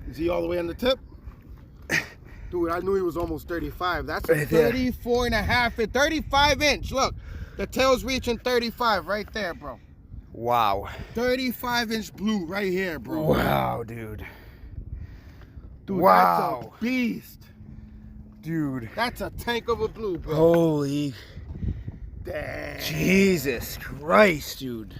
Is he all the way on the tip? Dude, I knew he was almost 35. That's a 34 and a half, 35 inch. Look, the tail's reaching 35 right there, bro. Wow. 35 inch blue right here, bro. Wow, dude. Dude, wow. That's a beast. Dude. That's a tank of a blue, bro. Holy. Damn. Jesus Christ, dude.